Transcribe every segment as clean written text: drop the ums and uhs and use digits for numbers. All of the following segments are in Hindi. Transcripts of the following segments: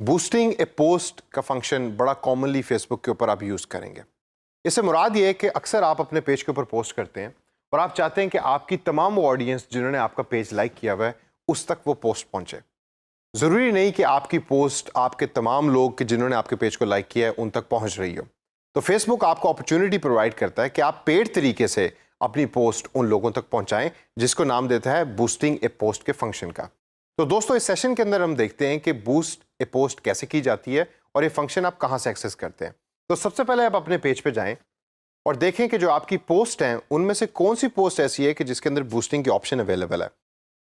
बूस्टिंग ए पोस्ट का फंक्शन बड़ा कॉमनली फेसबुक के ऊपर आप यूज़ करेंगे। इससे मुराद ये है कि अक्सर आप अपने पेज के ऊपर पोस्ट करते हैं और आप चाहते हैं कि आपकी तमाम वो ऑडियंस जिन्होंने आपका पेज लाइक किया हुआ है उस तक वो पोस्ट पहुंचे। ज़रूरी नहीं कि आपकी पोस्ट आपके तमाम लोग कि जिन्होंने आपके पेज को लाइक किया है उन तक पहुंच रही हो। तो फेसबुक आपको अपॉर्चुनिटी प्रोवाइड करता है कि आप पेड तरीके से अपनी पोस्ट उन लोगों तक पहुंचाएं जिसको नाम देता है बूस्टिंग ए पोस्ट के फंक्शन का। तो दोस्तों, इस सेशन के अंदर हम देखते हैं कि बूस्ट ए पोस्ट कैसे की जाती है और ये फंक्शन आप कहां से एक्सेस करते हैं। तो सबसे पहले आप अपने पेज पे जाएं और देखें कि जो आपकी पोस्ट हैं उनमें से कौन सी पोस्ट ऐसी है कि जिसके अंदर बूस्टिंग की ऑप्शन अवेलेबल है।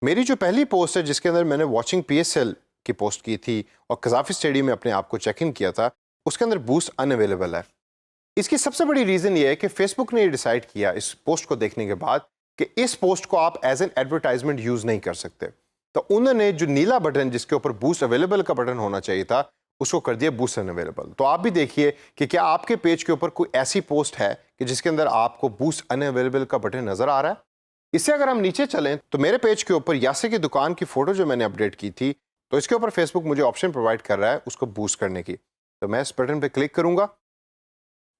मेरी जो पहली पोस्ट है जिसके अंदर मैंने वॉचिंग पीएसएल की पोस्ट की थी और कजाफी स्टेडियम में अपने आप को चेक इन किया था, उसके अंदर बूस्ट अनअवेलेबल है। इसकी सबसे बड़ी रीज़न ये है कि फेसबुक ने ये डिसाइड किया इस पोस्ट को देखने के बाद कि इस पोस्ट को आप एज एन एडवर्टाइजमेंट यूज़ नहीं कर सकते। तो उन्होंने जो नीला बटन जिसके ऊपर बूस्ट अवेलेबल का बटन होना चाहिए था उसको कर दिया बूस्ट अनअवेलेबल। तो आप भी देखिए कि क्या आपके पेज के ऊपर कोई ऐसी पोस्ट है कि जिसके अंदर आपको बूस्ट अनअवेलेबल का बटन नजर आ रहा है। इससे अगर हम नीचे चलें तो मेरे पेज के ऊपर यासिर की दुकान की फोटो जो मैंने अपडेट की थी, तो इसके ऊपर फेसबुक मुझे ऑप्शन प्रोवाइड कर रहा है उसको बूस्ट करने की। तो मैं इस बटन पर क्लिक करूंगा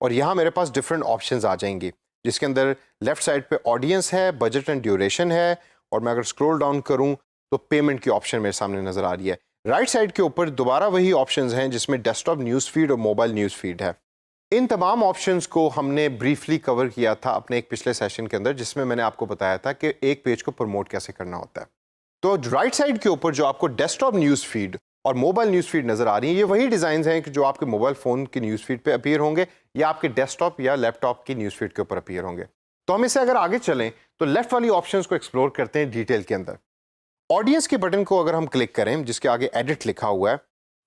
और यहाँ मेरे पास डिफरेंट ऑप्शंस आ जाएंगी जिसके अंदर लेफ्ट साइड पे ऑडियंस है, बजट एंड ड्यूरेशन है, और मैं अगर स्क्रॉल डाउन करूँ तो पेमेंट की ऑप्शन मेरे सामने नजर आ रही है। राइट साइड के ऊपर दोबारा वही ऑप्शंस हैं जिसमें डेस्कटॉप न्यूज़ फीड और मोबाइल न्यूज़ फीड है। इन तमाम ऑप्शंस को हमने ब्रीफली कवर किया था अपने एक पिछले सेशन के अंदर जिसमें मैंने आपको बताया था कि एक पेज को प्रमोट कैसे करना होता है। तो राइट साइड के ऊपर जो आपको डेस्कटॉप न्यूज़ फीड और मोबाइल न्यूज़ फीड नजर आ रही है, ये वही डिज़ाइन हैं कि जो आपके मोबाइल फ़ोन की न्यूज़ फीड पे अपीयर होंगे या आपके डेस्कटॉप या लैपटॉप की न्यूज़ फीड के ऊपर अपीयर होंगे। तो हम इसे अगर आगे चलें तो लेफ्ट वाली ऑप्शंस को एक्सप्लोर करते हैं डिटेल के अंदर। ऑडियंस के बटन को अगर हम क्लिक करें जिसके आगे एडिट लिखा हुआ है,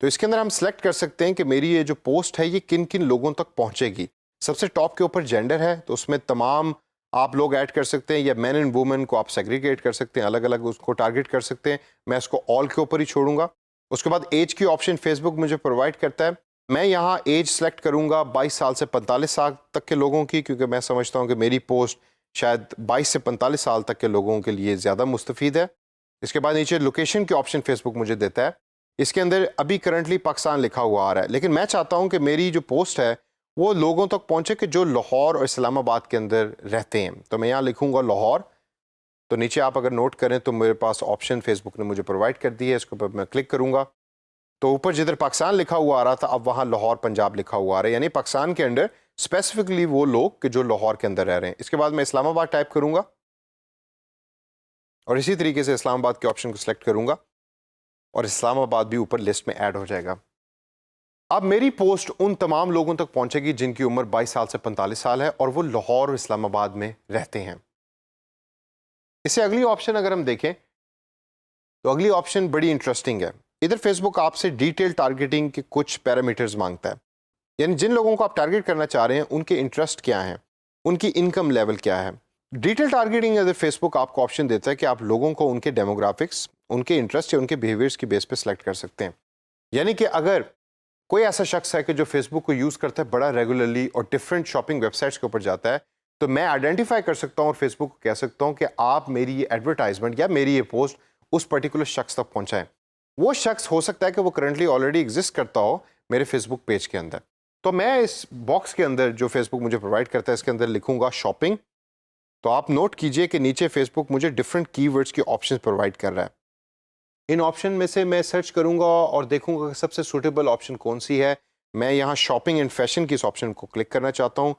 तो इसके अंदर हम सेलेक्ट कर सकते हैं कि मेरी ये जो पोस्ट है ये किन किन लोगों तक पहुंचेगी। सबसे टॉप के ऊपर जेंडर है तो उसमें तमाम आप लोग ऐड कर सकते हैं, या मैन एंड वुमेन को आप सेग्रीगेट कर सकते हैं, अलग अलग उसको टारगेट कर सकते हैं। मैं इसको ऑल के ऊपर ही छोड़ूंगा। उसके बाद एज की ऑप्शन फेसबुक मुझे प्रोवाइड करता है। मैं यहाँ एज सेलेक्ट करूंगा 22 साल से 45 साल तक के लोगों की, क्योंकि मैं समझता हूँ कि मेरी पोस्ट शायद 22 से 45 साल तक के लोगों के लिए ज़्यादा मुस्तफीद है। इसके बाद नीचे लोकेशन के ऑप्शन फेसबुक मुझे देता है। इसके अंदर अभी करंटली पाकिस्तान लिखा हुआ आ रहा है, लेकिन मैं चाहता हूं कि मेरी जो पोस्ट है वो लोगों तक पहुंचे कि जो लाहौर और इस्लामाबाद के अंदर रहते हैं। तो मैं यहाँ लिखूंगा लाहौर। तो नीचे आप अगर नोट करें तो मेरे पास ऑप्शन फेसबुक ने मुझे प्रोवाइड कर दी है, इसके ऊपर मैं क्लिक करूंगा तो ऊपर जिधर पाकिस्तान लिखा हुआ आ रहा था अब वहाँ लाहौर पंजाब लिखा हुआ आ रहा है, यानी पाकिस्तान के अंदर स्पेसिफिकली वो लोग कि जो लाहौर के अंदर रह रहे हैं। इसके बाद मैं इस्लामाबाद टाइप करूंगा और इसी तरीके से इस्लामाबाद के ऑप्शन को सिलेक्ट करूंगा और इस्लामाबाद भी ऊपर लिस्ट में ऐड हो जाएगा। अब मेरी पोस्ट उन तमाम लोगों तक पहुंचेगी जिनकी उम्र 22 साल से 45 साल है और वो लाहौर और इस्लामाबाद में रहते हैं। इससे अगली ऑप्शन अगर हम देखें तो अगली ऑप्शन बड़ी इंटरेस्टिंग है। इधर फेसबुक आपसे डिटेल टारगेटिंग के कुछ पैरामीटर्स मांगता है, यानी जिन लोगों को आप टारगेट करना चाह रहे हैं उनके इंटरेस्ट क्या हैं, उनकी इनकम लेवल क्या है। डिटेल टारगेटिंग अगर फेसबुक आपको ऑप्शन देता है कि आप लोगों को उनके डेमोग्राफिक्स, उनके इंटरेस्ट या उनके बिहेवियर्स की बेस पे सिलेक्ट कर सकते हैं। यानी कि अगर कोई ऐसा शख्स है कि जो फेसबुक को यूज़ करता है बड़ा रेगुलरली और डिफरेंट शॉपिंग वेबसाइट्स के ऊपर जाता है, तो मैं आइडेंटिफाई कर सकता हूँ और फेसबुक को कह सकता हूँ कि आप मेरी ये एडवर्टाइजमेंट या मेरी ये पोस्ट उस पर्टिकुलर शख्स तक पहुँचाएं। वो शख्स हो सकता है कि वो करंटली ऑलरेडी एग्जिस्ट करता हो मेरे फेसबुक पेज के अंदर। तो मैं इस बॉक्स के अंदर जो फेसबुक मुझे प्रोवाइड करता है इसके अंदर लिखूंगा शॉपिंग। तो आप नोट कीजिए कि नीचे फेसबुक मुझे डिफरेंट कीवर्ड्स के ऑप्शंस प्रोवाइड कर रहा है। इन ऑप्शन में से मैं सर्च करूंगा और देखूंगा कि सबसे सूटेबल ऑप्शन कौन सी है। मैं यहाँ शॉपिंग एंड फैशन की इस ऑप्शन को क्लिक करना चाहता हूँ।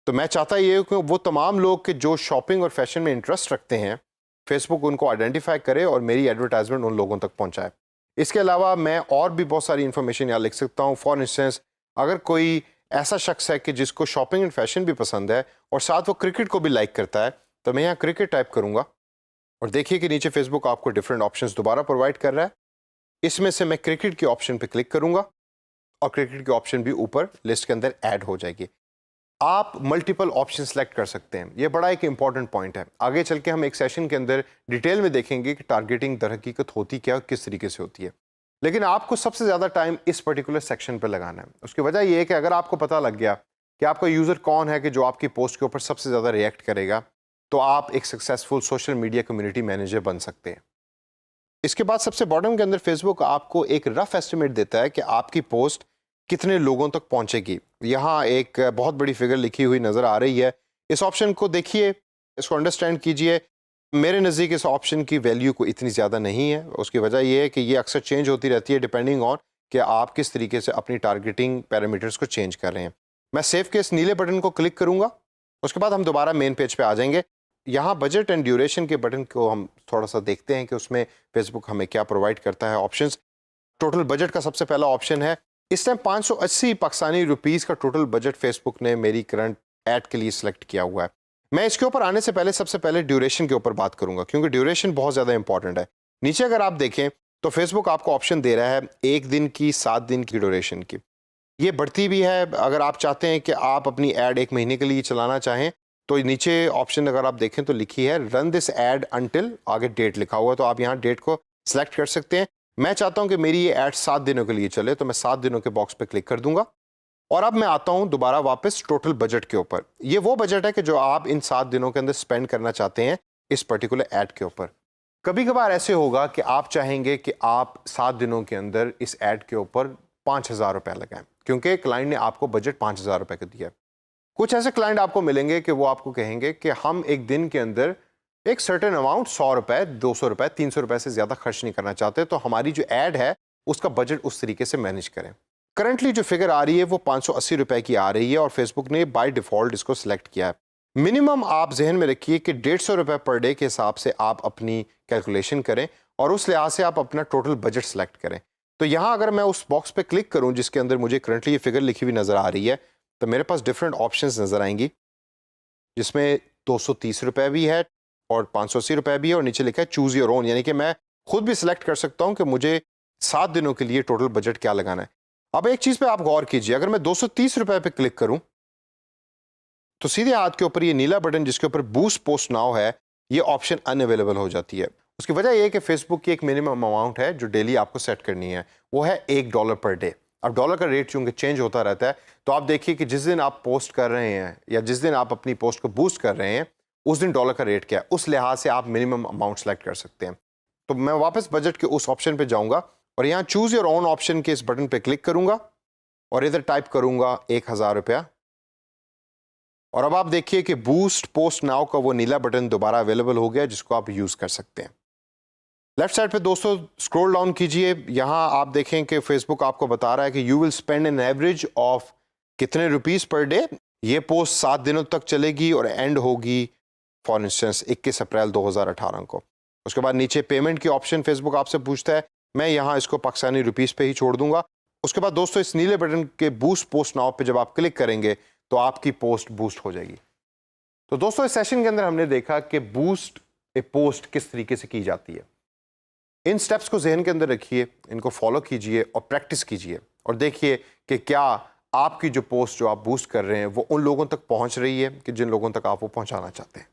तो मैं चाहता ये कि वो तमाम लोग के जो शॉपिंग और फैशन में इंटरेस्ट रखते हैं फेसबुक उनको आइडेंटिफाई करे और मेरी एडवर्टाइजमेंट उन लोगों तक पहुँचाए। इसके अलावा मैं और भी बहुत सारी इन्फॉर्मेशन यहाँ लिख सकता हूँ। फॉर इंस्टेंस, अगर कोई ऐसा शख्स है कि जिसको शॉपिंग एंड फैशन भी पसंद है और साथ वो क्रिकेट को भी लाइक करता है, तो मैं यहाँ क्रिकेट टाइप करूँगा और देखिए कि नीचे फेसबुक आपको डिफरेंट ऑप्शंस दोबारा प्रोवाइड कर रहा है। इसमें से मैं क्रिकेट के ऑप्शन पे क्लिक करूँगा और क्रिकेट की ऑप्शन भी ऊपर लिस्ट के अंदर ऐड हो जाएगी। आप मल्टीपल ऑप्शन सेलेक्ट कर सकते हैं, ये बड़ा एक इंपॉर्टेंट पॉइंट है। आगे चल के हम एक सेशन के अंदर डिटेल में देखेंगे कि टारगेटिंग दर हकीकत होती क्या और किस तरीके से होती है, लेकिन आपको सबसे ज़्यादा टाइम इस पर्टिकुलर सेक्शन पर लगाना है। उसकी वजह यह है कि अगर आपको पता लग गया कि आपका यूज़र कौन है कि जो आपकी पोस्ट के ऊपर सबसे ज़्यादा रिएक्ट करेगा, तो आप एक successful social media community manager बन सकते हैं। इसके बाद सबसे बॉटम के अंदर फेसबुक आपको एक रफ एस्टिमेट देता है कि आपकी पोस्ट कितने लोगों तक पहुंचेगी। यहाँ एक बहुत बड़ी फिगर लिखी हुई नज़र आ रही है। इस ऑप्शन को देखिए, इसको अंडरस्टैंड कीजिए। मेरे नज़दीक इस ऑप्शन की वैल्यू को इतनी ज़्यादा नहीं है। उसकी वजह यह है कि ये अक्सर चेंज होती रहती है डिपेंडिंग ऑन कि आप किस तरीके से अपनी टारगेटिंग पैरामीटर्स को चेंज कर रहे हैं। मैं सेव के इस नीले बटन को क्लिक करूँगा। उसके बाद हम दोबारा मेन पेज पे आ जाएंगे। यहाँ बजट एंड ड्यूरेशन के बटन को हम थोड़ा सा देखते हैं कि उसमें फेसबुक हमें क्या प्रोवाइड करता है ऑप्शंस। टोटल बजट का सबसे पहला ऑप्शन है। इस टाइम 580 पाकिस्तानी रुपीज़ का टोटल बजट फेसबुक ने मेरी करंट ऐड के लिए सिलेक्ट किया हुआ है। मैं इसके ऊपर आने से पहले सबसे पहले ड्यूरेशन के ऊपर बात करूंगा, क्योंकि ड्यूरेशन बहुत ज़्यादा इंपॉर्टेंट है। नीचे अगर आप देखें तो फेसबुक आपको ऑप्शन दे रहा है 1 दिन की, 7 दिन की ड्यूरेशन की। ये बढ़ती भी है। अगर आप चाहते हैं कि आप अपनी ऐड 1 महीने के लिए चलाना चाहें तो नीचे ऑप्शन अगर आप देखें तो लिखी है रन दिस ऐड अंटिल, आगे डेट लिखा हुआ है, तो आप यहाँ डेट को सिलेक्ट कर सकते हैं। मैं चाहता हूँ कि मेरी ये ऐड 7 दिनों के लिए चले, तो मैं 7 दिनों के बॉक्स पे क्लिक कर दूंगा। और अब मैं आता हूँ दोबारा वापस टोटल बजट के ऊपर। ये वो बजट है कि जो आप इन 7 दिनों के अंदर स्पेंड करना चाहते हैं इस पर्टिकुलर ऐड के ऊपर। कभी कभार ऐसे होगा कि आप चाहेंगे कि आप 7 दिनों के अंदर इस ऐड के ऊपर 5,000 रुपये लगाएं, क्योंकि क्लाइंट ने आपको बजट 5,000 रुपये का दिया है। कुछ ऐसे क्लाइंट आपको मिलेंगे कि वो आपको कहेंगे कि हम एक दिन के अंदर एक सर्टेन अमाउंट 100 रुपये, 200 रुपये, 300 रुपये से ज़्यादा खर्च नहीं करना चाहते, तो हमारी जो ऐड है उसका बजट उस तरीके से मैनेज करें। करंटली जो फिगर आ रही है वो 580 रुपये की आ रही है और फेसबुक ने बाय डिफ़ॉल्ट इसको सिलेक्ट किया है। मिनिमम आप जहन में रखिए कि 150 रुपये पर डे के हिसाब से आप अपनी कैलकुलेशन करें और उस लिहाज से आप अपना टोटल बजट सेलेक्ट करें। तो यहाँ अगर मैं उस बॉक्स पे क्लिक करूँ जिसके अंदर मुझे करंटली ये फिगर लिखी हुई नज़र आ रही है, तो मेरे पास डिफरेंट ऑप्शंस नज़र आएंगी, जिसमें 230 रुपये भी है और 580 रुपये भी है और नीचे लिखा है चूज़ योर ओन, यानी कि मैं खुद भी सिलेक्ट कर सकता हूँ कि मुझे 7 दिनों के लिए टोटल बजट क्या लगाना है। अब एक चीज़ पे आप गौर कीजिए, अगर मैं 230 रुपये पे क्लिक करूं तो सीधे हाथ के ऊपर ये नीला बटन जिसके ऊपर बूस्ट पोस्ट नाउ है, ये ऑप्शन अनअवेलेबल हो जाती है। उसकी वजह यह है कि फेसबुक की एक मिनिमम अमाउंट है जो डेली आपको सेट करनी है, वो है $1 पर डे। अब डॉलर का रेट चूंकि चेंज होता रहता है, तो आप देखिए कि जिस दिन आप पोस्ट कर रहे हैं या जिस दिन आप अपनी पोस्ट को बूस्ट कर रहे हैं उस दिन डॉलर का रेट क्या है, उस लिहाज से आप मिनिमम अमाउंट सेलेक्ट कर सकते हैं। तो मैं वापस बजट के उस ऑप्शन पे जाऊंगा और यहाँ चूज योर ओन ऑप्शन के इस बटन पे क्लिक करूंगा और इधर टाइप करूंगा 1,000 रुपया। और अब आप देखिए कि बूस्ट पोस्ट नाउ का वो नीला बटन दोबारा अवेलेबल हो गया जिसको आप यूज कर सकते हैं। लेफ्ट साइड पे दोस्तों स्क्रॉल डाउन कीजिए, यहां आप देखें कि फेसबुक आपको बता रहा है कि you will spend an average of कितने रुपीस पर डे। ये पोस्ट 7 दिनों तक चलेगी और एंड होगी फॉर इंस्टेंस 21 अप्रैल 2018 को। उसके बाद नीचे पेमेंट की ऑप्शन फेसबुक आपसे पूछता है, मैं यहाँ इसको पाकिस्तानी रुपीस पे ही छोड़ दूंगा। उसके बाद दोस्तों इस नीले बटन के बूस्ट पोस्ट नाउ पे जब आप क्लिक करेंगे तो आपकी पोस्ट बूस्ट हो जाएगी। तो दोस्तों इस सेशन के अंदर हमने देखा कि बूस्ट ए पोस्ट किस तरीके से की जाती है। इन स्टेप्स को जहन के अंदर रखिए, इनको फॉलो कीजिए और प्रैक्टिस कीजिए और देखिए कि क्या आपकी जो पोस्ट जो आप बूस्ट कर रहे हैं वो उन लोगों तक पहुंच रही है कि जिन लोगों तक आप वो पहुंचाना चाहते हैं।